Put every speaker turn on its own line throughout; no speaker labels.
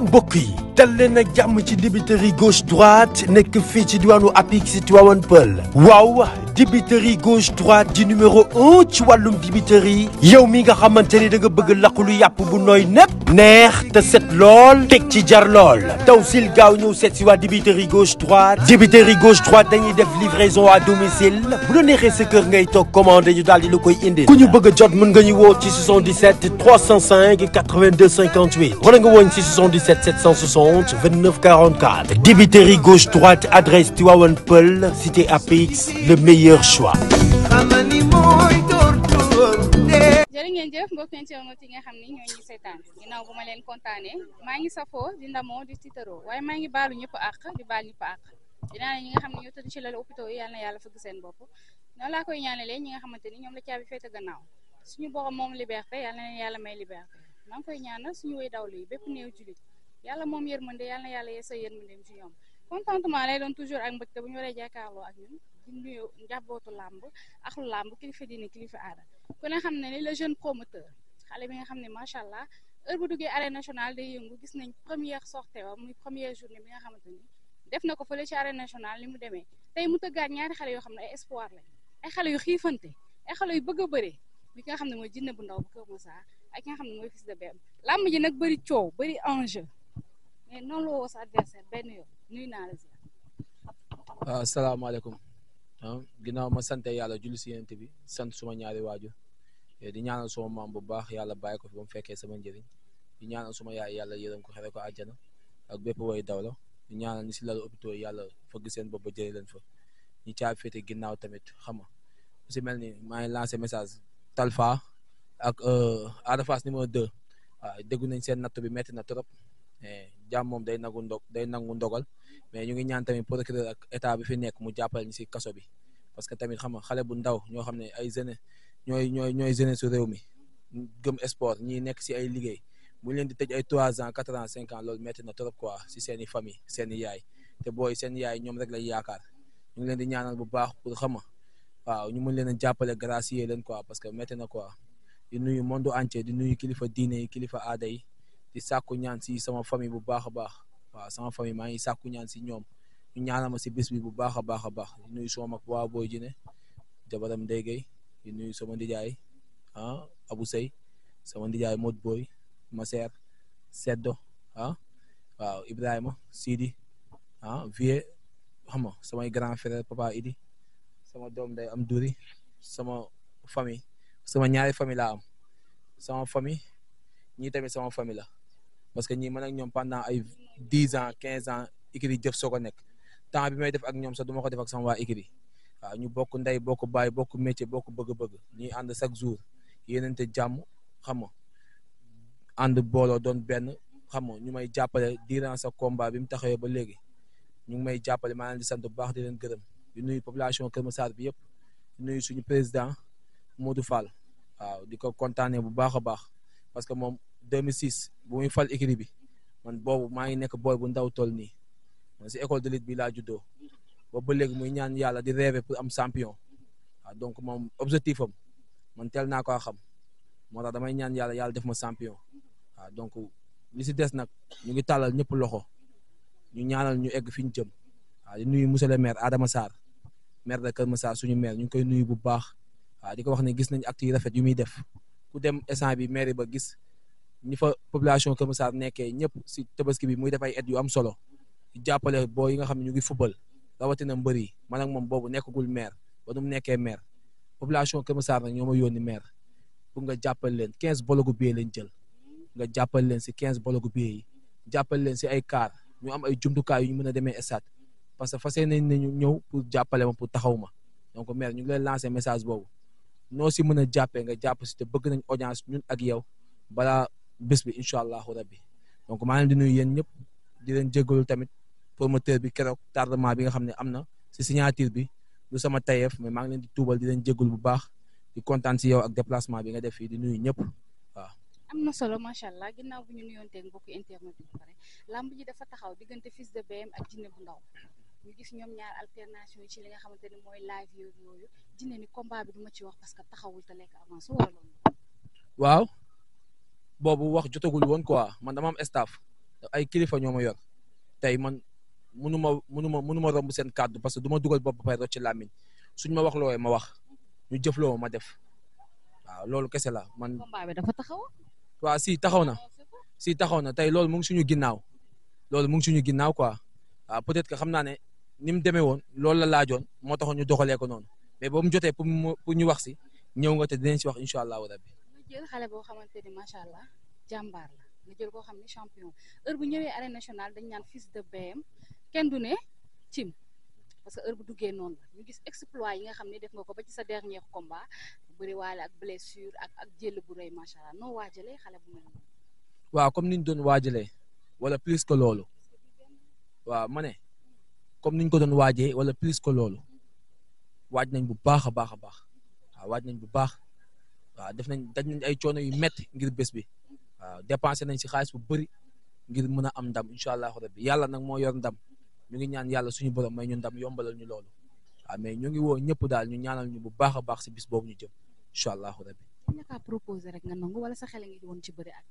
mbokk yi dal leen ak jàmm ci dibiteri gauche droite nekk fii ci diwaanu Apix Tivaouane Peulh waaw dibiteri gauche droite di numéro 1 ci wàllum dibiteri yow mi nga xamante ni da nga bëgg laqulu yàpp bu nooy nepp neex te set lool teg ci jar lool taw sil gaaw ñëw seet si waa dibiteri gauche droite dañuy def livraison à domicile bu la neexee sa kër ngay toog commandé ñu daal di la koy indi ku ñu bëgg a jot mën nga ñu woo ci 77 305 82 58 wala nga woon ci 77 760 29 44 dibiteri gauche droite adresse Tivaouane Peulh cité Apix le meilleur choix.
jërë ngeen jëf mbokk internet yi nga xam ni ñoo ñuy seetaan ginnaaw bu ma leen kontaanee maa ngi safoo di ndamoo di tiitaroo waaye maa ngi baalu ñëpp àq di baal ñëpp àq dinaa ne ñi nga xam ne ñoo tëdd ci lal hôpitaux yi yàlla na yàlla fëgg seen bopp noonu laa koy ñaanalee ñi nga xamante ni ñoom la caabi féete gannaaw suñu borom moom liberté yàlla na leen yàlla may liberté maa ngi koy ñaanal suñu way dawlu yi bépp néew julit yàlla moom yërmande yàlla na yàlla yeesa yërmandeem ci ñoom contentement lay doon toujours ak mbëgte bu ñu waree jàkkaarloo ak ñun di nuyu njabootu làmb ak lu làmb kilifa diine kilifa aada ku ne xam ne ni le jeune promoteur xale bi nga xam ne macha allah heure bu duggee arène nationale day yëngu gis nañ première sortie wa muy première journée bi nga xamante ni def na ko fële ci arène nationale ni mu demee tey mu tëggaat ñaari xale yoo xam ne ay espoir lañ ay xale yu xiifante ay xale yu bëgg a bëre bi nga xam ne mooy jinne bu ndaw bu Kër Moussa ak ki nga xam ne mooy fils de BM làmb ji nag bëri coow bëri enjeu mais noonu la woo sa adversaire benn yoon nuyu naa la si.
waaw asalaamaaleykum ginnaaw ma sant yàlla julli si yonent bi sant suma ñaari waajur di ñaanal suma maam bu baax yàlla bàyyi ko fi ba mu fekkee sama njëriñ di ñaanal suma yaay yàlla yërëm ko xere ko àjjana ak bépp way dawla di ñaanal ñi si lal hôpitaux yàlla fëgg seen bopp ba jëlee leen fa ñi caabi féete ginnaaw tamit xam nga ku si mel ni maa ngi lancé message Talfa ak Ada Fass numéro 2 waaw déggu nañ seen natt bi metti na trop jàmm moom day nangu ndogal mais ñu ngi ñaan tamit procureur ak état bi fi nekk mu jàppale ñu si kaso bi parce que tamit xam nga xale bu ndaw ñoo xam ne ay jeunes ñooy jeunes su réew mi gëm sport ñi nekk si ay liggéey bu ñu leen di tëj ay 3 ans 4 ans 5 ans loolu metti na trop quoi si seen i famille seen i yaay te booy seen yaay ñoom rek lay yaakaar ñu ngi leen di ñaanal bu baax pour xam nga waaw ñu mën leen a jàppale gracier leen quoi parce que metti na quoi di nuyu monde entier di nuyu kilifa diine yi kilifa aada yi di sàkku ñaan si sama famille bu baax a baax waaw sama famille maa ngi sàkku ñaan si ñoom ñu ñaanal ma si bis bi bu baax a baax a baax di nuyu sama mag waa booy jine jabaram Ndeye Gueye di nuyu sama ndijaay Abou Sey sama ndijaay Mod Boy Maser Seddo waaw Ibrahima Sidi Vieux xam nga samay grand frère papa Idi sama doom day am duri sama famille sama ñaari famille laa am sama famille ñii tamit sama famille la parce que ñii man ak ñoom pendant ay 10 ans 15 ans ikiri jëf soo ko nekk temps bi may def ak ñoom sax du ma ko def ak sama waa ikiri waaw ñu bokk ndey bokk baay bokk métier bokk bëgg-bëgg ñuy ànd chaque jour yéenante jàmm xam nga ànd booloo doon benn xam nga ñu may jàppale durant sa combat bi mu taxawee ba léegi ñu ngi may jàppale maa leen di sant bu baax di leen gërëm di nuyu population Kër Massar bi yëpp di nuyu suñu président Modou Fall waaw di ko kontaanee bu baax a baax parce que moom 2006 bu muy fal écurie bi man boobu maa ngi nekk booy bu ndaw toll nii man si école de lutte bi laa juddoo boobu ba léegi muy ñaan yàlla di rêver pour am champion waaw donc moom objectif am man teel naa ko xam moo tax damay ñaan yàlla def ma champion waaw donc li si des nag ñu ngi tàllal ñëpp loxo ñu ñaanal ñu egg fi ñu jëm waaw di nuyu monsieur le maire Adama Sarr maire de Kër Massar suñu maire ñu ngi koy nuyu bu baax waaw di ko wax ne gis nañ actes yi rafet yu muy def ku dem instant bi maire ba gis ñi fa population Kër Massar nekkee ñëpp si tabaski bi muy def ay aides yu am solo di jàppale boo yi nga xam ne ñu ngi football rawatina mbër yi man ak moom boobu nekkagul maire ba nu mu nekkee maire population Kër Massar nag ñoo ma yónni maire pour nga jàppale leen 15 bologu billet lañ jël nga jàppale leen si 15 bologu billet yi jàppale leen si ay car ñu am ay jumtukaay yu ñu mën a demee stade parce que fas yéene nañu ñëw pour jàppale ma pour taxaw ma donc maire ñu ngi leen lancer message boobu noo si mën a jàppee nga jàpp si te bëgg nañ audience ñun ak yow balaa bés bi incha allahu rabbi donc maa leen di nuyu yéen ñëpp di leen jégalu tamit promoteur bi keroog tardement bi nga xam ne am na si signature bi du sama tayeef mais maa ngi leen di tuubal di leen jégalu bu baax di kontaan si yow ak déplacement bi nga def fii di nuyu ñëpp waaw.
am na solo macha allah ginnaaw bu ñu nuyoonteeg mbokku internet bi ba pare lamb ji dafa taxaw diggante fils de BM ak jinne bu ndaw ñu gis ñoom ñaar alternation yi ci li nga xamante ni mooy live yooyu jinne ni combat bi du ma ci wax parce que taxawul te lekk avance wala loolu.
waaw boobu wax jotagul woon quoi man dama am staff ay kilifa ñoo ma yor tey man mënuma romb seen kàddu parce que du ma dugal bopp ba pare rocc ci làmmiñ suñ ma wax looyee ma wax ñu jëf loo ma def waaw loolu kese la man.
combat bi dafa taxaw.
waaw si taxaw na tey loolu mu ngi suñu ginnaaw quoi waaw peut-être que xam naa ne ni mu demee woon loolu la laajoon moo taxoon ñu doxalee ko noonu mais ba mu jotee pour ñu wax si ñëw nga te dinañ si wax incha allahu rabbi.
nga jël xale boo xamante ni macha allah jàmbaar la nga jël koo xam ne champion heure bu ñëwee arène nationale dañ naan fils de BM kenn du ne cim parce que heure bu duggee noonu la ñu gis exploit yi nga xam ne def nga ko ba ci sa dernier combat bëri waale ak blessure ak jël bu rëy macha allah noo waajalee xale bu mel noonu.
waaw comme niñ doon waajalee wala plus que loolu waaw ma ne comme niñ ko doon waajee wala plus que loolu waaj nañ bu baax a baax a baax waaw waaj nañ bu baax waaw daj nañ ay coono yu métti ngir bés bi waaw dépensé nañ si xaalis bu bëri ngir mën a am ndam incha allahu rabbi yàlla nag moo yor ndam ñu ngi ñaan yàlla suñu borom may ñu ndam yombalal ñu loolu waaw mais ñu ngi woo ñëpp daal ñu ñaanal ñu bu baax a baax si bis boobu ñu jëm incha allahu rabbi.
ñu kaa proposé rek nga nangu wala sa xel ngi woon ci bëri ak.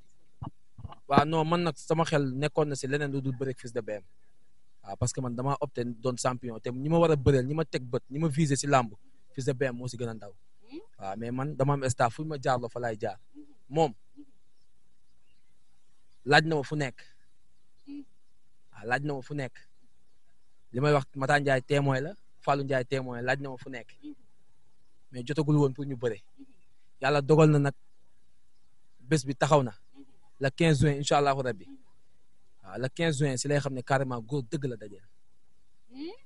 waaw non man nag sama xel nekkoon na si leneen lu dul bëri ak Fils de BM waaw parce que man damaa opté doon champion te ñi ma war a bëreel ñi ma teg bët ñi ma visé si làmb Fils de BM moo si gën a ndaw waaw mais man dama am staff fu ma jaarloo fa laay jaar moom laaj na ma fu nekk waaw laaj na ma fu nekk li may wax Mata Ndiaye témoin la Fallou Ndiaye témoin laaj na ma fu nekk mais jotagul woon pour ñu bëre yàlla dogal na nag bés bi taxaw na le 15 juin incha allahu rabbi waaw le 15 juin si lay xam ne carrément góor dëgg la dajeel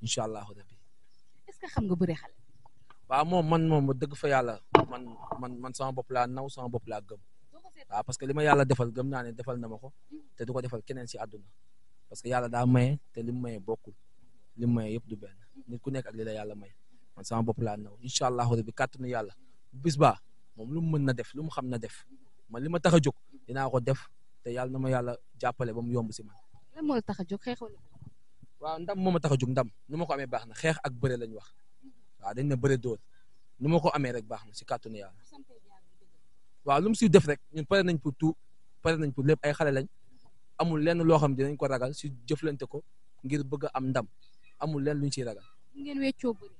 incha allahu rabbi.
est-ce que xam nga bëre xale.
waaw moom dëgg fa yàlla man sama bopp laa naw sama bopp laa gëm waaw parce que li ma yàlla defal gëm naa ne defal na ma ko te du ko defal keneen si àdduna parce que yàlla daa maye te li mu maye bokkul li mu maye yëpp du benn nit ku nekk ak li la yàlla may man sama bopp laa naw incha allahu rabbi kàttanu yàlla bis baa moom lu mu mën na def lu mu xam na def man li ma tax a jóg dinaa ko def te yàlla na ma yàlla jàppale ba mu yomb si man.
lan moo la tax a jóg xeex wala.
waaw ndam moo ma tax a jóg ndam nu ma ko amee baax na xeex ak bëre lañ wax waaw dañ na bëre dóor nu ma ko amee rek baax na si kàttanu yàlla. waaw lu mu siy def rek ñun pare nañ pour tout pare nañ pour lépp ay xale lañ amul lenn loo xam dinañ ko ragal si jëflante ko ngir bëgg a am ndam amul lenn luñ siy ragal.
ngeen weccoo bëri.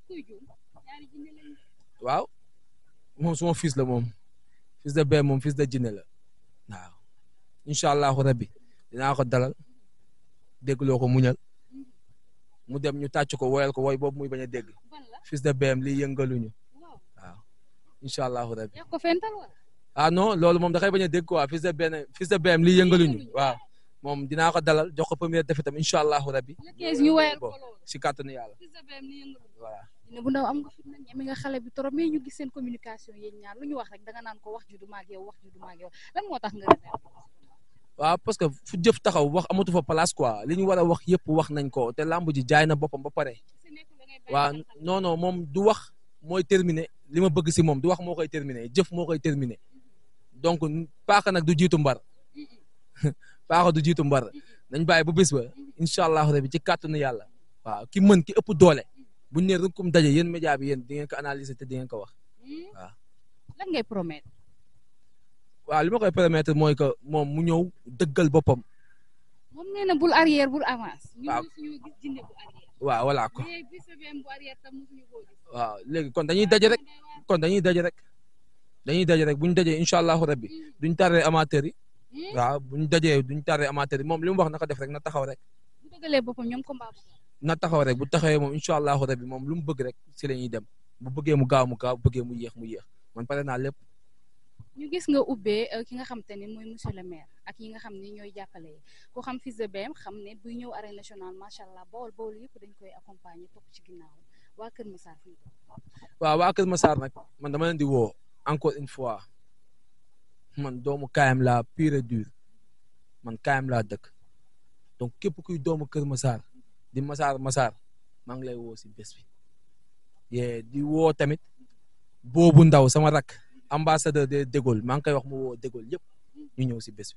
kuy juum ñaari jinne lañ.
waaw moom suma fils la moom Fils de BM moom fils de jinne la waaw incha allahu rabbi dinaa ko dalal déggloo ko muñal mu dem ñu tàcc ko woyal ko woy boobu muy bañ a dégg Fils de BM lii yëngaluñu waaw incha allahu rabbi.
yaa ko fental wala.
ah non loolu moom da koy bañ a dégg quoi Fils de BM lii yëngaluñu waaw moom dinaa ko dalal jox ko première défaite am incha allahu rabbi.
ñu woyal ko loolu
si kàttanu yàlla.
Fils de BM lii yëngaluñu
voilà.
ne bu ndaw am nga fi nag ñeme nga xale bi trop mais ñu gis seen communication yéen ñaar lu ñu wax rek danga naan ko wax ju du maag yow wax ju du maag yow lan moo tax nga
waaw parce que fu jëf taxaw wax amatu fa place quoi li ñu war a wax yëpp wax nañ ko te lamb ji jaay na boppam ba pare waaw non moom du wax mooy terminer li ma bëgg si moom du wax moo koy terminer jëf moo koy terminer donc paaka nag du jiitu mbar paaka du jiitu mbar nañ bàyyi bu bés ba incha allahu rabi ci kàttanu yàlla waaw ki mën ki ëpp doole buñ ne rek comme daje yéen média bi yéen di ngeen ko analyser te di ngeen ko wax waaw.
lan ngay promettre.
waaw li ma koy promettre mooy que moom mu ñëw dëggal boppam.
moom nee na bul arrière bul avance.
waaw
ñu suñu gis jinne bu arrière.
waaw voilà ko
mais Fils de BM bu arrière tam musuñu koo gis.
waaw léegi kon dañuy daje rek bu ñu dajee incha allahu rabbi duñ tardé amateur yi. waaw bu ñu dajee duñ tardé amateur yi moom li mu wax na ko def rek na taxaw rek.
bu dëggalee boppam ñoom combat bu
na taxaw rek bu taxawee moom incha allahu rabbi moom lu mu bëgg rek si la ñuy dem bu bëggee mu gaaw bu bëggee mu yéex man pare naa lépp.
ñu gis nga ubbee ki nga xam te ne mooy monsieur le maire ak yi nga xam ne ñooy jàppale ko xam Fils de BM xam ne buy ñëw arène nationale macha allah bawol yëpp dañ koy accompagner topp ci ginnaaw waa Kër Massar fi
waaw waa Kër Massar nag man dama leen di woo encore une fois man doomu kaayam laa pure et dur man kaayam laa dëkk donc képp kuy doomu Kër Massar di Massar maa ngi lay woo si bés bi di woo tamit boobu ndaw sama rak ambassadeur de Dégol maa ngi koy wax mu woo Dégol yëpp ñu ñëw si bés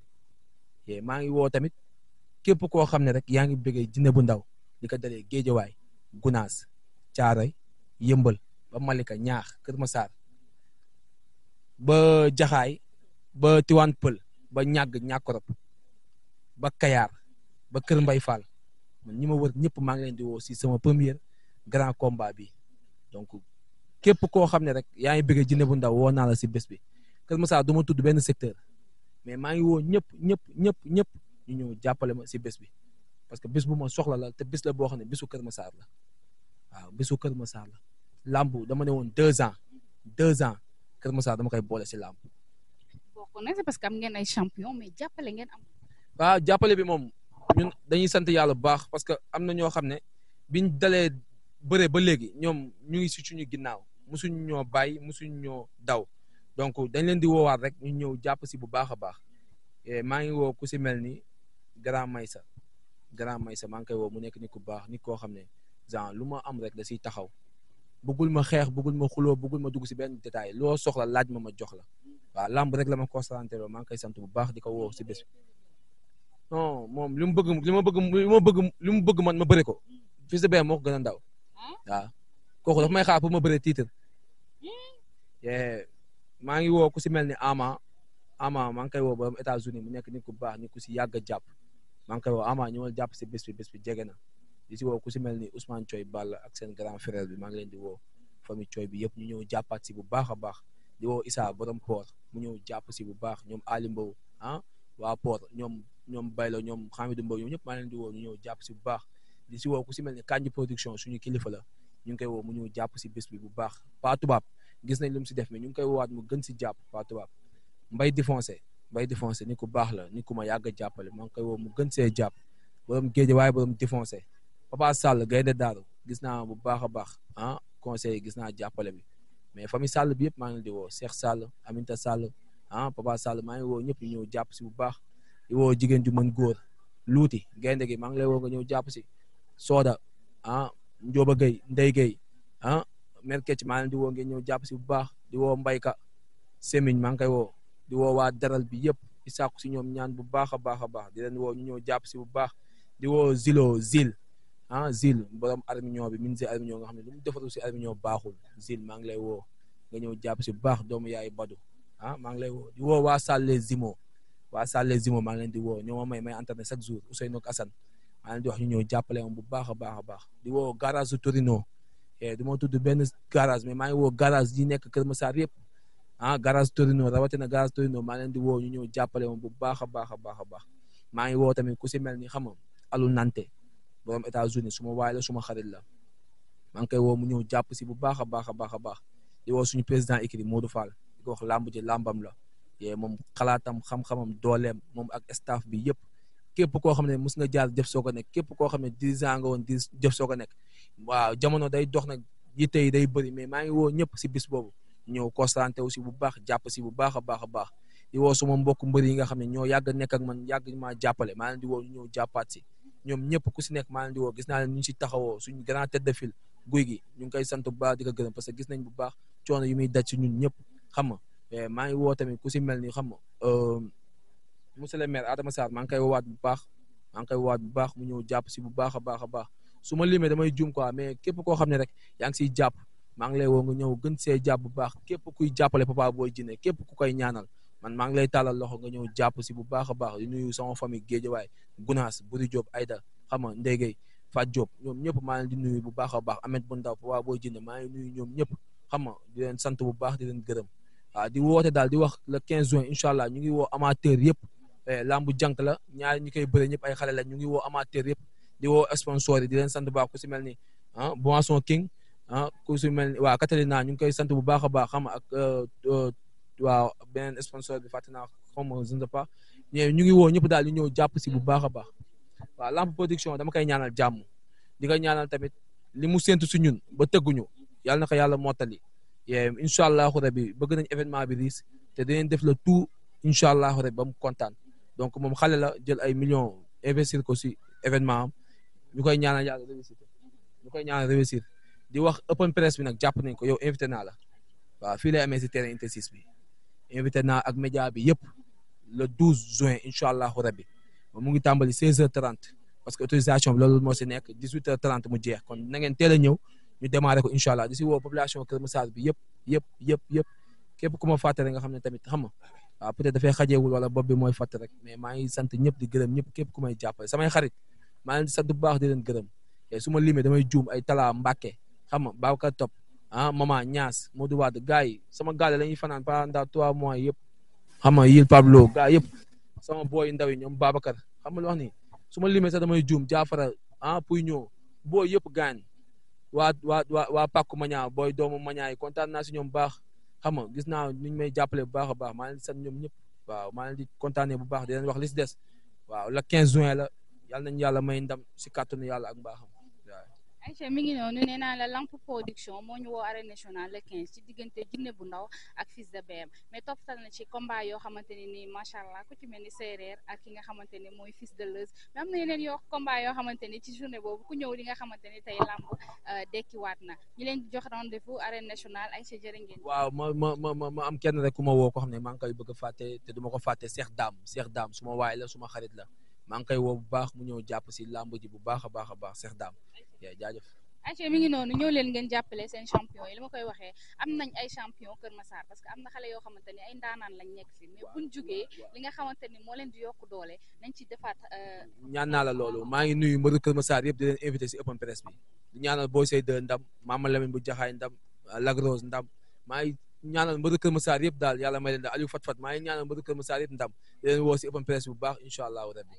bi maa ngi woo tamit képp koo xam ne rek yaa ngi bëggee jinne bu ndaw di ko dalee Géejawaay Gunaas Caaroy Yëmbal ba Malika Ñaax Kër Massar ba Jaxaay ba Tiwaan Pël ba ñàgg ñàkkorop ba Kayar ba Kër Mbay Fall man ñi ma wër ñëpp maa ngi leen di woo si sama premier grand combat bi donc képp koo xam ne rek yaa ngi bëgg Djiné bu Ndaw woo naa la si bés bi Kër Massar du ma tudd benn secteur mais maa ngi woo ñëpp ñu ñëw jàppale ma si bés bi parce que bés bu ma soxla la te bés la boo xam ne bésu Kër Massar la waaw bésu Kër Massar la làmb dama ne woon 2 ans Kër Massar dama koy boole si làmb.
bokk na c'est parce que am ngeen ay champion mais jàppale ngeen am.
waaw jàppale bi moom ñun dañuy sant yàlla bu baax parce que am na ñoo xam ne biñ dalee bëre ba léegi ñoom ñu ngi si suñu ginnaaw musuñ ñoo bàyyi musuñ ñoo daw donc dañ leen di woowaat rek ñu ñëw jàpp si bu baax a baax maa ngi woo ku si mel ni Grand Maysa maa ngi koy woo mu nekk nit ku baax nit koo xam ne genre lu ma am rek da siy taxaw bëggul ma xeex bëggul ma xuloo bëggul ma dugg si benn détail loo soxla laaj ma jox la waaw lamb rek la ma concentré maa ngi koy sant bu baax di ko woo si bés bi non moom li mu bëgg man ma bëri ko Fils de Ben moo ko gën a ndaw waaw kooku dafa may xaar pour ma bëri titre maa ngi woo ku si mel ni Ama maa ngi koy woo ba États-Unis mu nekk nit ku baax nit ku si yàgg a jàpp maa ngi koy woo Ama ñëwal jàpp si bés bi jege na di si woo ku si mel ni Ousmane Thioy Balla ak seen grand frère bi maa ngi leen di woo famille Thioy bi yëpp ñu ñëw jàppaat si bu baax a baax di woo Issa borom Port mu ñëw jàpp si bu baax ñoom Ali Mbow waa Port ñoom Baylo ñoom Hamidou Mbow ñoom ñëpp maa leen di woo ñu ñëw jàpp si bu baax di si woo ku si mel ni Kanji production suñu kilifa la ñu ngi koy woo mu ñëw jàpp si bés bi bu baax Pa Tubaab gis nañ lu mu si def mais ñu ngi koy woowaat mu gën si jàpp Pa Tubaab Mbay Défoncé ni ku baax la ni ku ma yàgg a jàppale maa ngi koy woo mu gën see jàpp borom géej waaye borom Défoncé Papa Sall Gaynde Daaru gis naa bu baax a baax conseil gis naa jàppale bi mais famille Sall bi yëpp maa ngi leen di woo Cheikh Sall Aminta Sall Papa Sall maa ngi woo ñëpp ñu ñëw jàpp si bu baax di woo jigéen ju mën góor luuti gaynde gi maa ngi lay woo nga ñëw jàpp si Soda Njóoba Gay Ndey Gay Merkec maa leen di woo ngeen ñëw jàpp si bu baax di woo Mbayka Semiñ maa ngi koy woo di woo waa daral bi yëpp di sàkku si ñoom ñaan bu baax a baax a baax di leen woo ñu ñëw jàpp si bu baax di woo Zil borom armignon bi ministre armignon nga xam ne lu mu defaru si armignon baaxul Zil maa ngi lay woo nga ñëw jàpp si bu baax doomu yaay Badu maa ngi lay woo di woo waa Salle Zimo maa ngi leen di woo ñoo ma may internet chaque jour Ousseynou ak Assane maa leen di wax ñu ñëw jàppale moom bu baax a baax a baax di woo garage su Torino du ma tudd benn garage mais maa ngi woo garage yi nekk Kër Massar yëpp garage Torino rawatina garage Torino maa leen di woo ñu ñëw jàppale moom bu baax a baax a baax a baax maa ngi woo tamit ku si mel ni xam nga Alu Nante borom États-Unis suma waay la suma xarit la maa ngi koy woo mu ñëw jàpp si bu baax a baax a baax a baax di woo suñu président écrit Modou Fall di ko wax làmb ji làmbam la moom xalaatam xam-xamam dooleem moom ak staff bi yëpp képp koo xam ne mus nga jaar jëf soo ko nekk képp koo xam ne 10 ans nga woon 10 jëf soo ko nekk waaw jamono day dox nag yitte yi day bëri mais maa ngi woo ñëpp si bis boobu ñëw constanté aussi bu baax jàpp si bu baax a baax a baax di woo suma mbokk mbër yi nga xam ne ñoo yàgg nekk ak man yàgg maa jàppale maa leen di woo ñu ñëw jàppaat si ñoom ñëpp ku si nekk maa leen di woo gis naa leen ñu si taxawoo suñu grand tête de file guy gi ñu ngi koy sant bu baax di ko gërëm parce que gis nañ bu baax coono yu muy daj si ñun ñëpp xam nga maa ngi woo tamit ku si mel ni xam nga monsieur le maire Adama Sarr maa ngi koy woowaat bu baax mu ñëw jàpp si bu baax a baax a baax su ma limee damay juum quoi mais képp koo xam ne rek yaa ngi siy jàpp maa ngi lay woo nga ñëw gën see jàpp bu baax képp kuy jàppale Papa Boy Djiné képp ku koy ñaanal man maa ngi lay tàllal loxo nga ñëw jàpp si bu baax a baax di nuyu sama famille Géejawaay Gunaas Buri Diop Aïda xam nga Ndégey Fat Diop ñoom ñëpp maa leen di nuyu bu baax a baax Ahmed bu ndaw Papa Boy Djiné maa ngi nuyu ñoom ñëpp xam nga di leen sant bu baax di leen gërëm waaw di woote daal di wax le 15 juin incha allah ñu ngi woo amateur yëpp lambu jànk la ñaari ñi koy bëre ñëpp ay xale la ñu ngi woo amateur yëpp di woo sponsor yi di leen sant bu baax ku si mel ni Boisson King ku si mel ni waa Catalina ñu ngi koy sant bu baax a baax xam nga ak waaw beneen sponsor bi fàtte naa xam nga je ne sais pas ñu ngi woo ñëpp daal di ñëw jàpp si bu baax a baax waaw lamb production dama koy ñaanal jàmm di koy ñaanal tamit li mu séntu si ñun ba tëgguñu yàlla na ko yàlla mottali incha allahu rabi bëgg nañ événement bi riis te dinañ def le tout incha allahu rabi ba mu kontaan donc moom xale la jël ay millions investir ko si événement am ñu koy ñaanal yàlla réussir di wax open press bi nag jàpp nañ ko yow invité naa la waaw fii lay amee si terrain Unité 6 bi invité naa ak média bi yëpp le 12 juin incha allahu rabi mu ngi tàmbali 16h30 parce que autorisation bi loolu moo si nekk 18h30 mu jeex kon na ngeen teel a ñëw ñu démarré ko incha allah di si woo population Kër Massar bi yëpp képp ku ma fàttali nga xam ne tamit xam nga waaw peut-être dafay xajeewul wala bopp bi mooy fatt rek mais maa ngi sant ñëpp di gërëm ñëpp képp ku may jàppale samay xarit maa leen di sant bu baax di leen gërëm te su ma limee damay juum ay Tala Mbàkke xam nga Babacar Top Mama Ñaas Modou Wade gars yi sama gaale la ñuy fanaan pendant 3 mois yëpp xam nga Yil Pablo gars yëpp sama booy ndaw yi ñoom Babacar xam nga lu wax ni su ma limee sax damay juum jaafara puy ñëw booy yëpp gaañ waa Pàkku Mañaa booy doomu Mañaa yi kontaan naa si ñoom baax xam nga gis naa ni ñu may jàppale bu baax a baax maa leen di sant ñoom ñëpp waaw maa leen di kontaanee bu baax di leen wax li si des waaw le 15 juin la yàlla nañu yàlla may ndam si kàttanu yàlla ak mbaaxam waaw.
Aïcha mi ngi noonu nee naa la Lamp Production moo ñu woo arène nationale le 15 ci diggante Jinne bu Ndaw ak Fils de BM mais toppal na ci combat yoo xamante ne nii macha allah ku ci mel ni séeréer ak ki nga xamante ne mooy Fils de Leuz mais am na yeneen yoo combat yoo xamante ni ci journée boobu ku ñëw di nga xamante ni tey lamb dekkiwaat na ñu leen di jox rendez-vous arène nationale Aïcha jërë ngeen.
waaw ma am kenn rek ku ma woo ko xam ne maa ngi koy bëgg a fàtte te duma ko fàtte Cheikh Dame suma waay la suma xarit la maa ngi koy woo bu baax mu ñëw jàpp si lamb ji bu baax a baax Cheikh Dame jaajëf.
Aïcha mi ngi noonu ñëw leen ngeen jàppale seen champion yi li ma koy waxee am nañ ay champion Kër Massar parce que am na xale yoo xamante ni ay ndaanaan lañ nekk fi mais buñ jugee li nga xamante ni moo leen di yokk doole nañ ci defaat
ñaan naa la loolu maa ngi nuyu mbëru Kër Massar yëpp di leen invité si open press bi di ñaanal Boy Sey 2 ndam Mama Lamine bu Jaxaay ndam Lagrose ndam maa ngi ñaanal mbëru Kër Massar yëpp daal yàlla may leen daal Aliou Fat maa ngi ñaanal mbëru Kër Massar yëpp ndam di leen woo si open press bu baax incha allahu rabbi